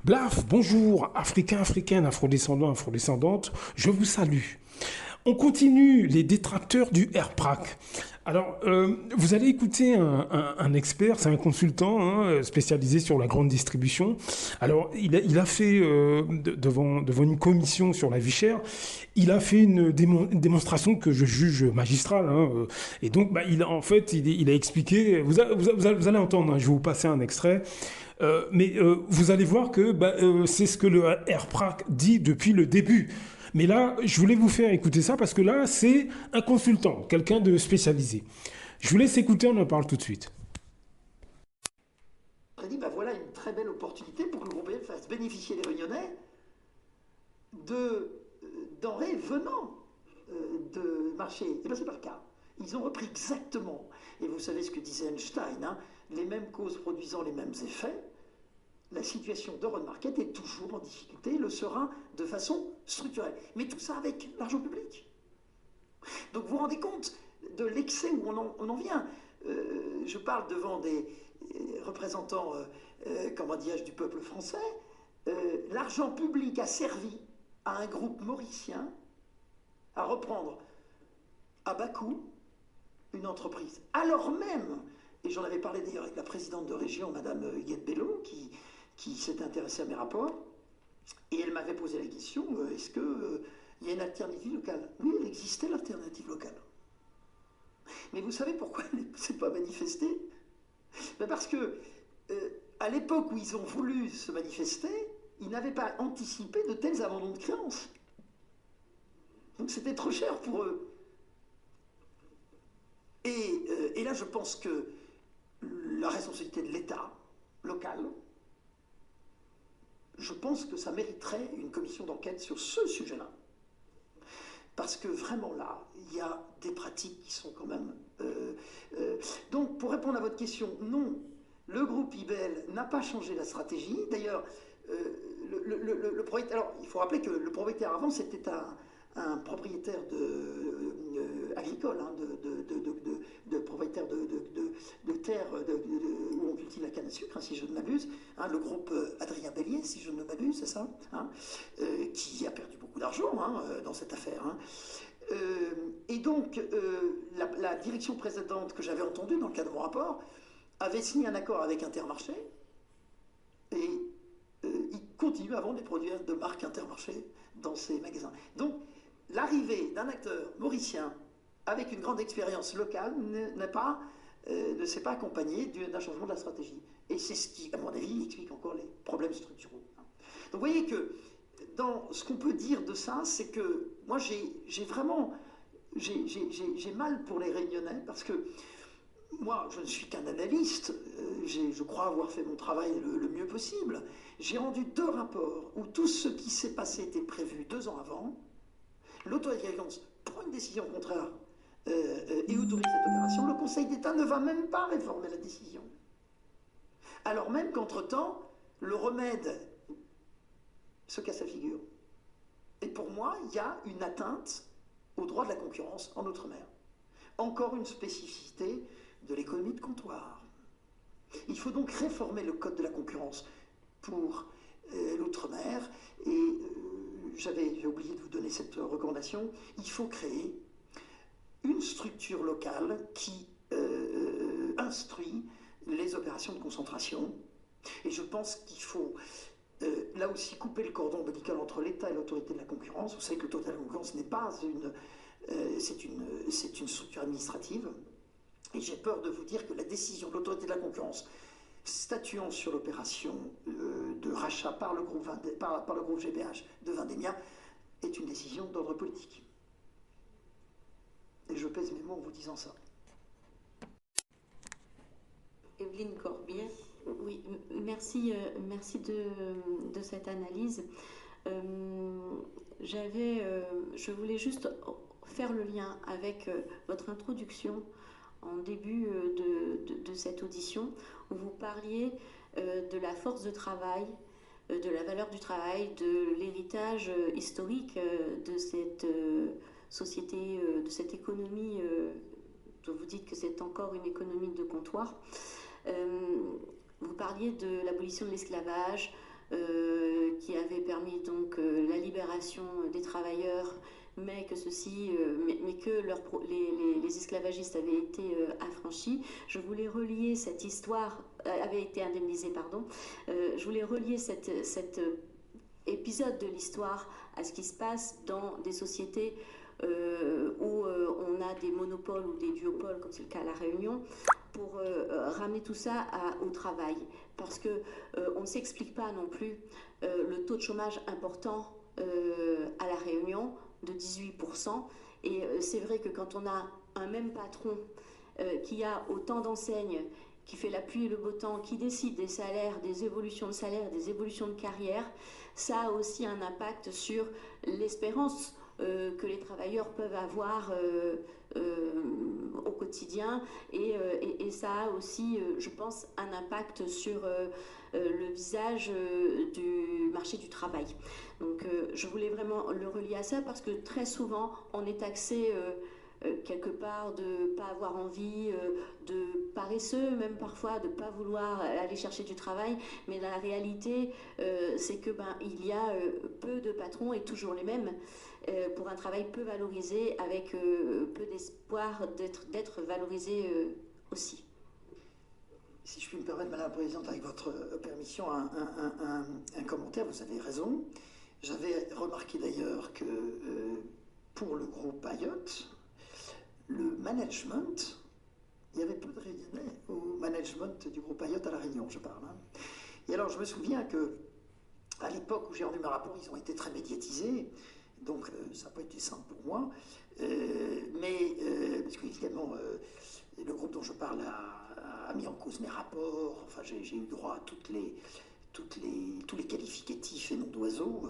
Blaf, bonjour, Africains, Africaines, Afrodescendants, Afrodescendantes, je vous salue. On continue les détracteurs du RPRAC. Alors, vous allez écouter un expert, c'est un consultant spécialisé sur la grande distribution. Alors, il a fait, devant une commission sur la vie chère, il a fait une démonstration que je juge magistrale. Et donc, en fait, il a expliqué, vous allez entendre, je vais vous passer un extrait. Mais vous allez voir que c'est ce que le RPRAC dit depuis le début. Mais là, je voulais vous faire écouter ça parce que là, c'est un consultant, quelqu'un de spécialisé. Je vous laisse écouter, on en parle tout de suite. On a dit, voilà une très belle opportunité pour que le groupe BL fasse bénéficier les Réunionnais de denrées venant de marchés. Et bien, c'est pas le cas. Ils ont repris exactement, et vous savez ce que disait Einstein, les mêmes causes produisant les mêmes effets. La situation d'Europe Market est toujours en difficulté, le sera de façon structurelle. Mais tout ça avec l'argent public. Donc vous vous rendez compte de l'excès où on en vient. Je parle devant des représentants, comment dirais-je, du peuple français. L'argent public a servi à un groupe mauricien à reprendre à bas coût une entreprise. Alors même, et j'en avais parlé d'ailleurs avec la présidente de région, Madame Huguette Bello, qui s'était intéressée à mes rapports, et elle m'avait posé la question, est-ce qu'il y a une alternative locale? Oui, il existait l'alternative locale. Mais vous savez pourquoi elle ne s'est pas manifestée? Parce que, à l'époque où ils ont voulu se manifester, ils n'avaient pas anticipé de tels abandons de créances. Donc c'était trop cher pour eux. Et là, je pense que la responsabilité de l'État local, je pense que ça mériterait une commission d'enquête sur ce sujet-là. Parce que vraiment là, il y a des pratiques qui sont quand même... Donc, pour répondre à votre question, non, le groupe IBL n'a pas changé la stratégie. D'ailleurs, le propriétaire... Alors, il faut rappeler que le propriétaire avant, c'était un propriétaire agricole, de propriétaire de terres où on cultive la canne à sucre, si je ne m'abuse, le groupe Adrien Bellier, si je ne m'abuse, c'est ça, qui a perdu beaucoup d'argent dans cette affaire. Et donc, la direction précédente que j'avais entendue dans le cadre de mon rapport avait signé un accord avec Intermarché et il continue à vendre des produits de marque Intermarché dans ses magasins. Donc, l'arrivée d'un acteur mauricien avec une grande expérience locale ne s'est pas accompagnée d'un changement de la stratégie. Et c'est ce qui, à mon avis, explique encore les problèmes structuraux. Donc vous voyez que dans ce qu'on peut dire de ça, c'est que moi j'ai vraiment j'ai mal pour les Réunionnais parce que moi je ne suis qu'un analyste, je crois avoir fait mon travail le mieux possible. J'ai rendu 2 rapports où tout ce qui s'est passé était prévu 2 ans avant. L'autorité de régulation prend une décision contraire et autorise cette opération. Le Conseil d'État ne va même pas réformer la décision. Alors même qu'entre-temps, le remède se casse la figure. Et pour moi, il y a une atteinte au droit de la concurrence en Outre-mer. Encore une spécificité de l'économie de comptoir. Il faut donc réformer le code de la concurrence pour l'Outre-mer et j'ai oublié de vous donner cette recommandation, il faut créer une structure locale qui instruit les opérations de concentration. Et je pense qu'il faut là aussi couper le cordon ombilical entre l'État et l'autorité de la concurrence. Vous savez que l'autorité de la concurrence n'est pas c'est une structure administrative. Et j'ai peur de vous dire que la décision de l'autorité de la concurrence statuant sur l'opération de rachat par le groupe GBH de Vendémia est une décision d'ordre politique. Et je pèse mes mots en vous disant ça. Evelyne Corbière, oui, merci, merci de cette analyse. Je voulais juste faire le lien avec votre introduction en début de cette audition, où vous parliez de la force de travail, de la valeur du travail, de l'héritage historique de cette société, de cette économie dont vous dites que c'est encore une économie de comptoir. Vous parliez de l'abolition de l'esclavage, qui avait permis donc la libération des travailleurs, mais que les esclavagistes avaient été affranchis. Je voulais relier cette histoire, avait été indemnisés, pardon. Je voulais relier cet épisode de l'histoire à ce qui se passe dans des sociétés où on a des monopoles ou des duopoles, comme c'est le cas à La Réunion, pour ramener tout ça au travail. Parce qu'on ne s'explique pas non plus le taux de chômage important à La Réunion, de 18%. Et c'est vrai que quand on a un même patron qui a autant d'enseignes, qui fait la pluie et le beau temps, qui décide des salaires, des évolutions de salaire, des évolutions de carrière, ça a aussi un impact sur l'espérance que les travailleurs peuvent avoir au quotidien, et ça a aussi, je pense, un impact sur le visage du marché du travail. Donc je voulais vraiment le relier à ça, parce que très souvent on est taxé quelque part de ne pas avoir envie, de paresseux même parfois, de ne pas vouloir aller chercher du travail, mais la réalité c'est que il y a peu de patrons, et toujours les mêmes, pour un travail peu valorisé, avec peu d'espoir d'être valorisé aussi. Si je puis me permettre, Madame la Présidente, avec votre permission, un commentaire, vous avez raison. J'avais remarqué d'ailleurs que pour le groupe Ayotte, le management, il y avait peu de Réunionnais au management du groupe Ayotte à La Réunion, je parle. Et alors je me souviens que à l'époque où j'ai rendu mes rapports, ils ont été très médiatisés, donc ça n'a pas été simple pour moi, parce qu'évidemment, le groupe dont je parle a mis en cause mes rapports, enfin j'ai eu droit à tous les qualificatifs et noms d'oiseaux,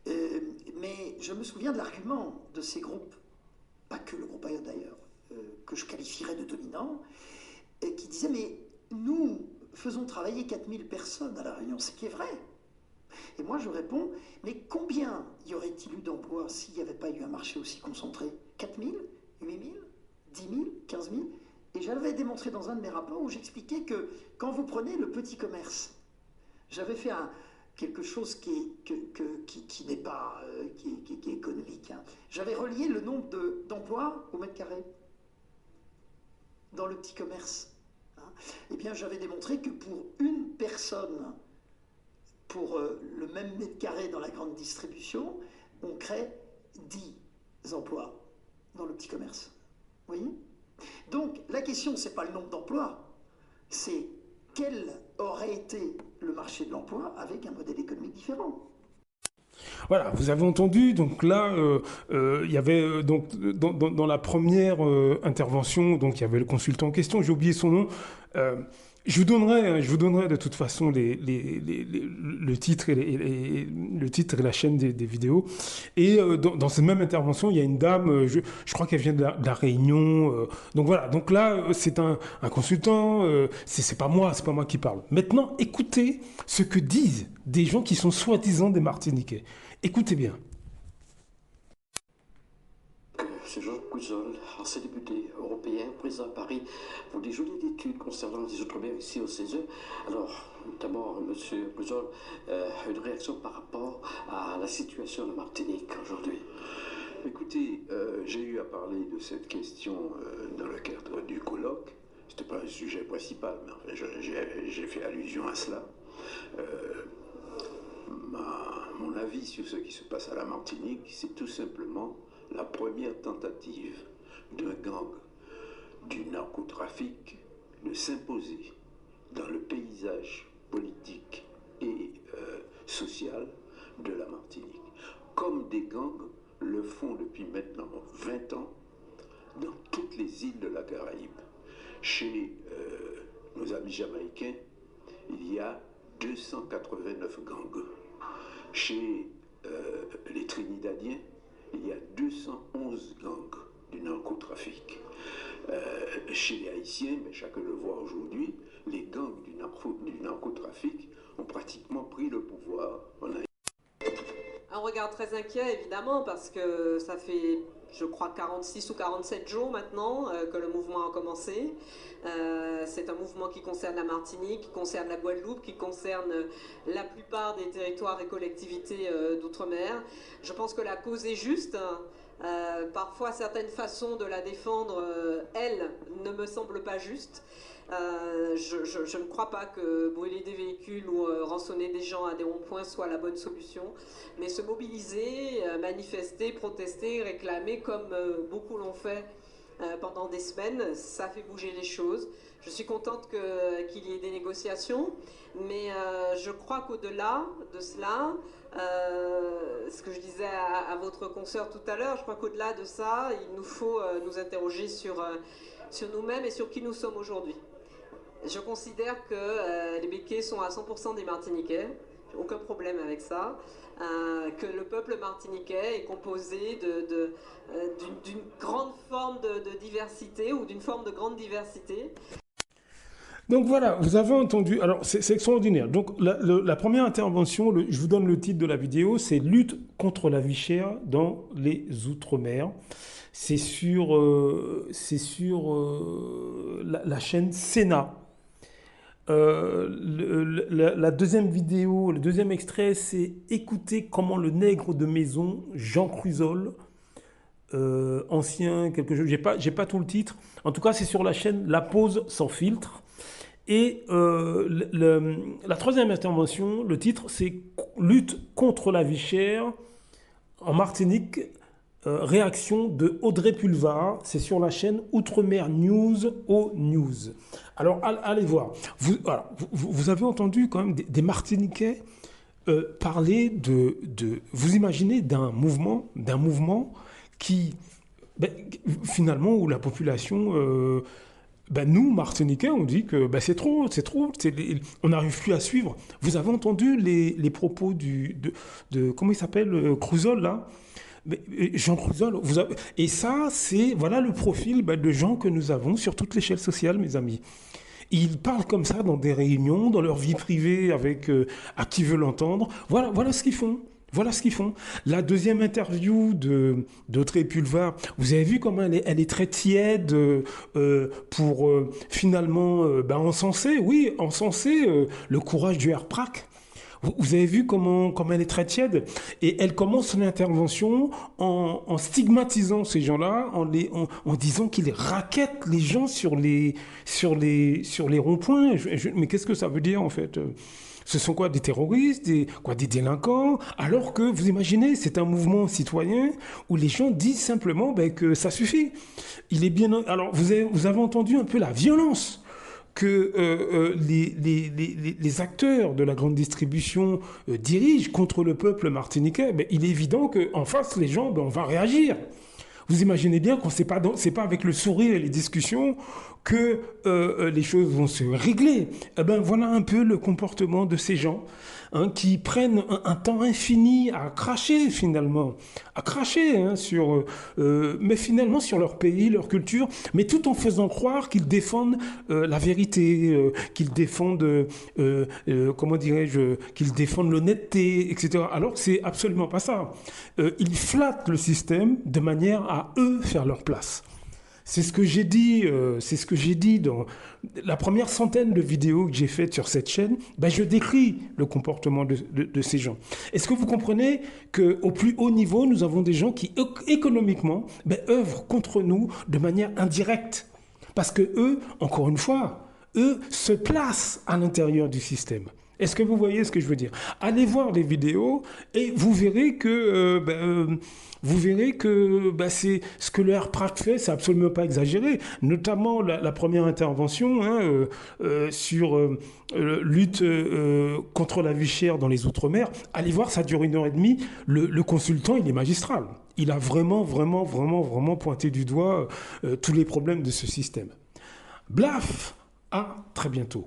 mais je me souviens de l'argument de ces groupes, pas que le groupe Ayotte d'ailleurs, que je qualifierais de dominant, qui disait mais nous faisons travailler 4000 personnes à La Réunion, ce qui est vrai. Et moi je réponds, mais combien y aurait-il eu d'emplois s'il n'y avait pas eu un marché aussi concentré? 4000, 8000, 10 000, 15 000? Et j'avais démontré dans un de mes rapports où j'expliquais que quand vous prenez le petit commerce, j'avais fait quelque chose qui n'est pas qui est économique. Hein. J'avais relié le nombre d'emplois au mètre carré dans le petit commerce. Hein. Eh bien, j'avais démontré que pour une personne, pour le même mètre carré dans la grande distribution, on crée 10 emplois dans le petit commerce. Vous voyez? Donc, la question, ce n'est pas le nombre d'emplois, c'est quel aurait été le marché de l'emploi avec un modèle économique différent. Voilà, vous avez entendu, donc là, il y avait donc dans la première intervention, donc il y avait le consultant en question, j'ai oublié son nom. Je vous donnerai de toute façon le titre et la chaîne des vidéos. Et dans cette même intervention, il y a une dame, je crois qu'elle vient de la Réunion. Donc voilà, donc là, c'est un consultant, c'est pas moi qui parle. Maintenant, écoutez ce que disent des gens qui sont soi-disant des Martiniquais. Écoutez bien. C'est Georges Pouzol, ancien député européen, présent à Paris pour des journées d'études concernant les Outre-mer ici au CESE. Alors, d'abord, M. Pouzol, une réaction par rapport à la situation de Martinique aujourd'hui. Écoutez, j'ai eu à parler de cette question dans le cadre du colloque. Ce n'était pas un sujet principal, mais enfin, j'ai fait allusion à cela. Mon avis sur ce qui se passe à la Martinique, c'est tout simplement la première tentative d'un gang du narcotrafic de s'imposer dans le paysage politique et social de la Martinique. Comme des gangs le font depuis maintenant 20 ans dans toutes les îles de la Caraïbe. Chez nos amis jamaïcains, il y a 289 gangs. Chez les Trinidadiens, il y a 211 gangs du narcotrafic. Chez les Haïtiens, mais chacun le voit aujourd'hui, les gangs du narcotrafic ont pratiquement pris le pouvoir en Haïti. Un regard très inquiet, évidemment, parce que ça fait je crois, 46 ou 47 jours maintenant que le mouvement a commencé. C'est un mouvement qui concerne la Martinique, qui concerne la Guadeloupe, qui concerne la plupart des territoires et collectivités d'outre-mer. Je pense que la cause est juste. Parfois, certaines façons de la défendre, elles, ne me semblent pas justes. Je ne crois pas que brûler des véhicules ou rançonner des gens à des ronds-points soit la bonne solution, mais se mobiliser, manifester, protester, réclamer comme beaucoup l'ont fait pendant des semaines, ça fait bouger les choses. Je suis contente qu'il y ait des négociations, mais je crois qu'au-delà de cela, ce que je disais à votre consoeur tout à l'heure, je crois qu'au-delà de ça, il nous faut nous interroger sur nous-mêmes et sur qui nous sommes aujourd'hui. Je considère que les Békés sont à 100% des Martiniquais, j'ai aucun problème avec ça, que le peuple martiniquais est composé d'une grande forme de diversité ou d'une forme de grande diversité. Donc voilà, vous avez entendu, alors c'est extraordinaire. Donc la première intervention, je vous donne le titre de la vidéo, c'est « Lutte contre la vie chère dans les Outre-mer ». C'est sur la chaîne Sénat. La deuxième vidéo, le deuxième extrait, c'est « Écoutez comment le nègre de maison, Jean Cruzol », ancien quelque chose, j'ai pas tout le titre. En tout cas, c'est sur la chaîne La Pause sans filtre. Et la troisième intervention, le titre, c'est « Lutte contre la vie chère en Martinique ». Réaction de Audrey Pulvar, c'est sur la chaîne Outre-mer News au News. Alors allez voir. Vous avez entendu quand même des Martiniquais parler vous imaginez d'un mouvement qui finalement où la population nous, Martiniquais, on dit que c'est trop, on n'arrive plus à suivre. Vous avez entendu les propos de comment il s'appelle, Cruzol, là. Jean Cruzol, et ça, voilà le profil de gens que nous avons sur toute l'échelle sociale, mes amis. Ils parlent comme ça dans des réunions, dans leur vie privée, avec à qui veut l'entendre. Voilà ce qu'ils font. Voilà ce qu'ils font. La deuxième interview d'Audrey Pulvar, vous avez vu comment elle est très tiède pour finalement encenser le courage du RPRAC. Vous avez vu comment elle est très tiède, et elle commence l'intervention en stigmatisant ces gens-là, en disant qu'ils rackettent les gens sur les ronds-points. Mais qu'est-ce que ça veut dire en fait ? Ce sont quoi, des terroristes, des délinquants? Alors que, vous imaginez, c'est un mouvement citoyen où les gens disent simplement que ça suffit. Il est bien. Alors, vous avez entendu un peu la violence que les acteurs de la grande distribution dirigent contre le peuple martiniquais. Il est évident qu'en face, les gens, on va réagir. Vous imaginez bien qu'on c'est pas avec le sourire et les discussions que les choses vont se régler. Voilà un peu le comportement de ces gens qui prennent un temps infini à cracher finalement, mais finalement sur leur pays, leur culture, mais tout en faisant croire qu'ils défendent la vérité, qu'ils défendent, qu'ils défendent l'honnêteté, etc. Alors que c'est absolument pas ça. Ils flattent le système de manière à eux faire leur place. C'est ce que j'ai dit dans la première centaine de vidéos que j'ai faites sur cette chaîne. Je décris le comportement de ces gens. Est-ce que vous comprenez qu'au plus haut niveau, nous avons des gens qui, économiquement, œuvrent contre nous de manière indirecte? Parce que eux, encore une fois, se placent à l'intérieur du système. Est-ce que vous voyez ce que je veux dire? Allez voir les vidéos et vous verrez que c'est ce que le RPRAC fait, c'est absolument pas exagéré. Notamment la première intervention sur lutte contre la vie chère dans les Outre-mer. Allez voir, ça dure 1h30. Le consultant, il est magistral. Il a vraiment pointé du doigt tous les problèmes de ce système. Blaf, à très bientôt.